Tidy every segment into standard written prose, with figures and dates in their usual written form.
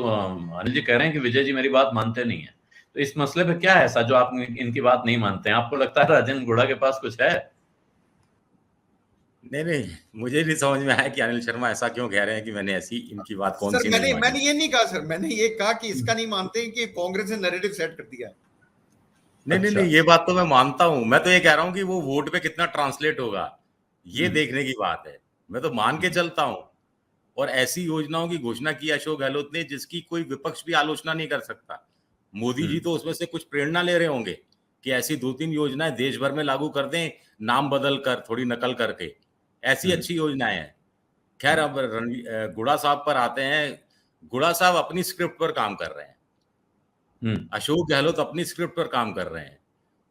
अनिल जी कह रहे हैं कि विजय जी मेरी बात मानते नहीं है, तो इस मसले पे क्या है ऐसा जो आप इनकी बात नहीं मानते हैं? आपको लगता है राजेंद्र गुड़ा के पास कुछ है? नहीं नहीं, मुझे नहीं समझ में आया कि अनिल शर्मा ऐसा क्यों कह रहे हैं कि मैंने ऐसी इनकी बात कौन सर सी नहीं मानी। मैंने ये नहीं कहा सर, मैंने ये कहा कि इसका नहीं मानते कि कांग्रेस ने नैरेटिव सेट कर दिया है। नहीं नहीं नहीं, ये बात तो मैं मानता हूं। मैं तो ये कह रहा हूं कि वो वोट पे कितना ट्रांसलेट होगा, ये देखने की बात है। मैं तो मान के चलता हूं। और ऐसी योजनाओं की घोषणा की अशोक गहलोत ने जिसकी कोई विपक्ष भी आलोचना नहीं कर सकता। मोदी जी तो उसमें से कुछ प्रेरणा ले रहे होंगे कि ऐसी 2-3 योजनाएं देश भर में लागू कर दें, नाम बदल कर, थोड़ी नकल करके। ऐसी अच्छी योजनाएं हैं। खैर, अब गुड़ा साहब पर आते हैं। गुड़ा साहब अपनी स्क्रिप्ट पर काम कर रहे हैं, अशोक गहलोत अपनी स्क्रिप्ट पर काम कर रहे हैं,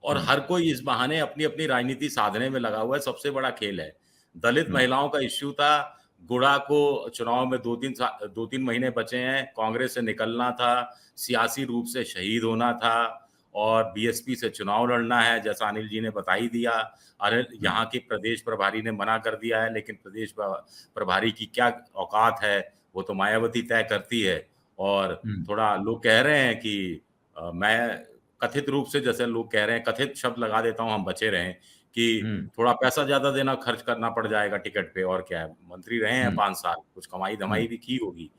और हर कोई इस बहाने अपनी अपनी राजनीति साधने में लगा हुआ है। सबसे बड़ा खेल है। दलित महिलाओं का इश्यू था। गुड़ा को चुनाव में 2-3 महीने बचे हैं, कांग्रेस से निकलना था, सियासी रूप से शहीद होना था, और बीएसपी से चुनाव लड़ना है, जैसा अनिल जी ने बता ही दिया। अरे, यहाँ के प्रदेश प्रभारी ने मना कर दिया है, लेकिन प्रदेश प्रभारी की क्या औकात है, वो तो मायावती तय करती है। और थोड़ा लोग कह रहे हैं कि मैं कथित रूप से, जैसे लोग कह रहे हैं, कथित शब्द लगा देता हूं, हम बचे रहें, कि थोड़ा पैसा ज्यादा देना, खर्च करना पड़ जाएगा टिकट पे, और क्या है, मंत्री रहे हैं 5 साल, कुछ कमाई धमाई भी की होगी।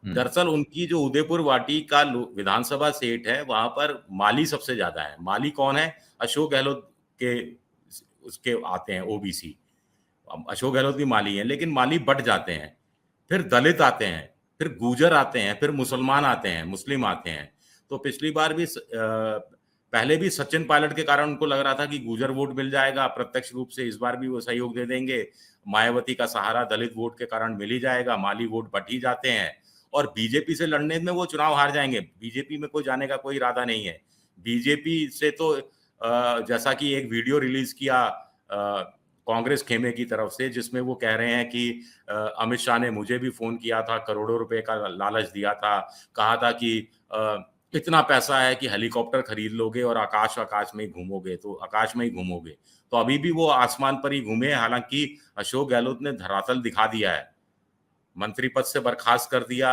दरअसल उनकी जो उदयपुर वाटी का विधानसभा सीट है, वहां पर माली सबसे ज्यादा है। माली कौन है? अशोक गहलोत के उसके आते हैं, ओबीसी। अशोक गहलोत भी माली है, लेकिन माली बट जाते हैं, फिर दलित आते हैं, फिर गुर्जर आते हैं, फिर मुसलमान आते हैं, मुस्लिम आते हैं। तो पिछली बार भी पहले भी सचिन पायलट के कारण उनको लग रहा था कि गुर्जर वोट मिल जाएगा प्रत्यक्ष रूप से, इस बार भी वो सहयोग दे देंगे, मायावती का सहारा दलित वोट के कारण मिल ही जाएगा, माली वोट बट ही जाते हैं, और बीजेपी से लड़ने में वो चुनाव हार जाएंगे। बीजेपी में कोई जाने का कोई इरादा नहीं है। बीजेपी से तो जैसा कि एक वीडियो रिलीज किया कांग्रेस खेमे की तरफ से, जिसमें वो कह रहे हैं कि अमित शाह ने मुझे भी फोन किया था, करोड़ों रुपए का लालच दिया था, कहा था कि इतना पैसा है कि हेलीकॉप्टर खरीद लोगे और आकाश में ही घूमोगे, तो आकाश में ही घूमोगे। तो अभी भी वो आसमान पर ही घूमे। हालांकि अशोक गहलोत ने धरातल दिखा दिया है, मंत्री पद से बर्खास्त कर दिया,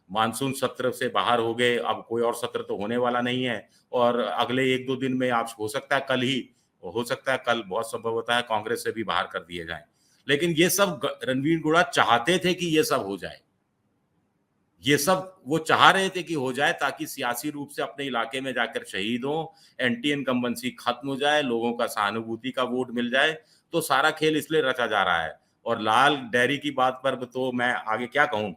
मानसून सत्र से बाहर हो गए, अब कोई और सत्र तो होने वाला नहीं है, और अगले 1-2 दिन में, आप हो सकता है कल ही, हो सकता है कल, बहुत संभव होता है, कांग्रेस से भी बाहर कर दिए जाएं। लेकिन ये सब रणवीर गुड़ा चाहते थे कि ये सब हो जाए, ये सब वो चाह रहे थे कि हो जाए, ताकि सियासी रूप से अपने इलाके में जाकर शहीद हो, एंटी इनकम्बेंसी खत्म हो जाए, लोगों का सहानुभूति का वोट मिल जाए। तो सारा खेल इसलिए रचा जा रहा है। और लाल डेयरी की बात पर तो मैं आगे क्या कहूं,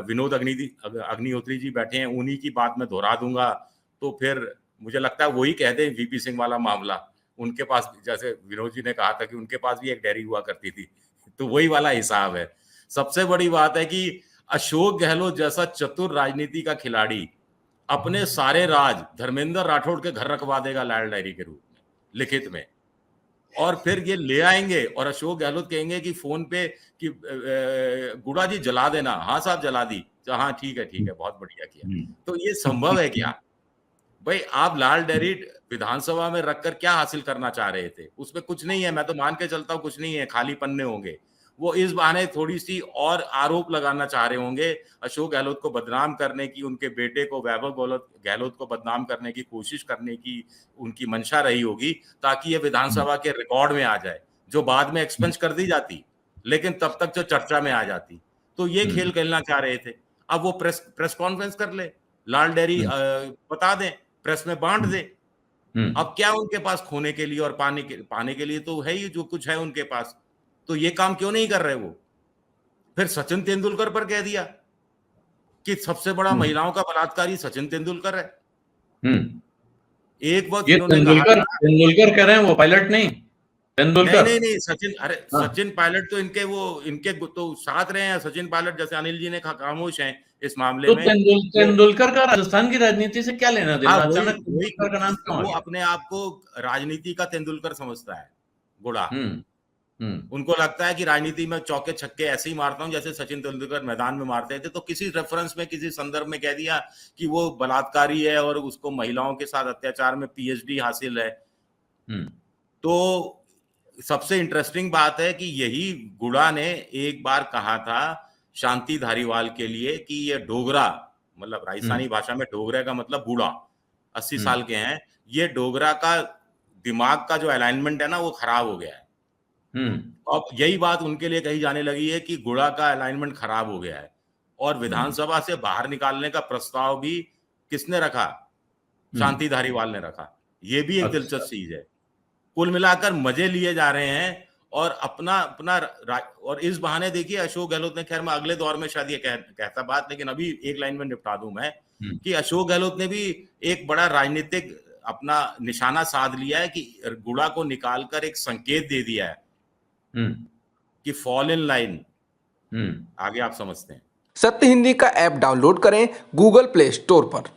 विनोद अग्निहोत्री जी बैठे हैं, उन्हीं की बात मैं दोहरा दूंगा। तो फिर मुझे लगता है वही कह दें, वीपी सिंह वाला मामला, उनके पास, जैसे विनोद जी ने कहा था कि उनके पास भी एक डेयरी हुआ करती थी, तो वही वाला हिसाब है। सबसे बड़ी बात है कि अशोक गहलोत जैसा चतुर राजनीति का खिलाड़ी अपने सारे राज धर्मेंद्र राठौड़ के घर रखवा देगा लाल डायरी के रूप में, लिखित में, और फिर ये ले आएंगे, और अशोक गहलोत कहेंगे कि फोन पे कि गुड़ा जी जला देना, हाँ साहब जला दी, हाँ ठीक है, बहुत बढ़िया किया। तो ये संभव है क्या भाई? आप लाल डेयरी विधानसभा में रखकर क्या हासिल करना चाह रहे थे? उसमें कुछ नहीं है, मैं तो मान के चलता हूँ कुछ नहीं है, खाली पन्ने होंगे। वो इस बहाने थोड़ी सी और आरोप लगाना चाह रहे होंगे, अशोक गहलोत को बदनाम करने की, उनके बेटे को, वैभव गहलोत को बदनाम करने की कोशिश करने की उनकी मंशा रही होगी, ताकि ये विधानसभा के रिकॉर्ड में आ जाए, जो बाद में एक्सपेंस कर दी जाती, लेकिन तब तक जो चर्चा में आ जाती। तो ये खेल खेलना चाह रहे थे। अब वो प्रेस कॉन्फ्रेंस कर ले, लाल डेयरी बता दें, प्रेस में बांट दे। अब क्या उनके पास खोने के लिए और पाने के लिए तो है ही जो कुछ है उनके पास। तो ये काम क्यों नहीं कर रहे वो? फिर सचिन तेंदुलकर पर कह दिया कि सबसे बड़ा महिलाओं का बलात्कारी सचिन तेंदुलकर है। एक वक्त इन्होंने कहा था, तेंदुलकर कह रहे हैं, वो पायलट नहीं, तेंदुलकर नहीं सचिन, अरे सचिन पायलट तो इनके तो साथ रहे हैं। सचिन पायलट, जैसे अनिल जी ने कहा, खामोश हैं इस मामले में। तेंदुलकर का राजस्थान की राजनीति से क्या लेना देना? अचानक तेंदुलकर का नाम क्यों? वो अपने आप को राजनीति का तेंदुलकर समझता है गुड़ा। उनको लगता है कि राजनीति में चौके छक्के ऐसे ही मारता हूं जैसे सचिन तेंदुलकर मैदान में मारते थे। तो किसी रेफरेंस में, किसी संदर्भ में कह दिया कि वो बलात्कारी है और उसको महिलाओं के साथ अत्याचार में पीएचडी हासिल है। तो सबसे इंटरेस्टिंग बात है कि यही गुड़ा ने एक बार कहा था शांति धारीवाल के लिए कि ये डोगरा मतलब राजस्थानी भाषा में डोगरा का मतलब बूढ़ा, 80 साल के हैं। ये डोगरा का दिमाग का जो अलाइनमेंट है ना वो खराब हो गया है। अब यही बात उनके लिए कही जाने लगी है कि गुड़ा का अलाइनमेंट खराब हो गया है, और विधानसभा से बाहर निकालने का प्रस्ताव भी किसने रखा? शांति धारीवाल ने रखा। ये भी एक दिलचस्प चीज है। कुल मिलाकर मजे लिए जा रहे हैं और अपना और इस बहाने देखिए अशोक गहलोत ने, खैर मैं अगले दौर में शायद ये कहता बात, लेकिन अभी एक लाइन में निपटा दूं मैं कि अशोक गहलोत ने भी एक बड़ा राजनीतिक अपना निशाना साध लिया है कि गुड़ा को निकालकर एक संकेत दे दिया है कि फॉल इन लाइन। आगे आप समझते हैं। सत्य हिंदी का ऐप डाउनलोड करें गूगल प्ले स्टोर पर।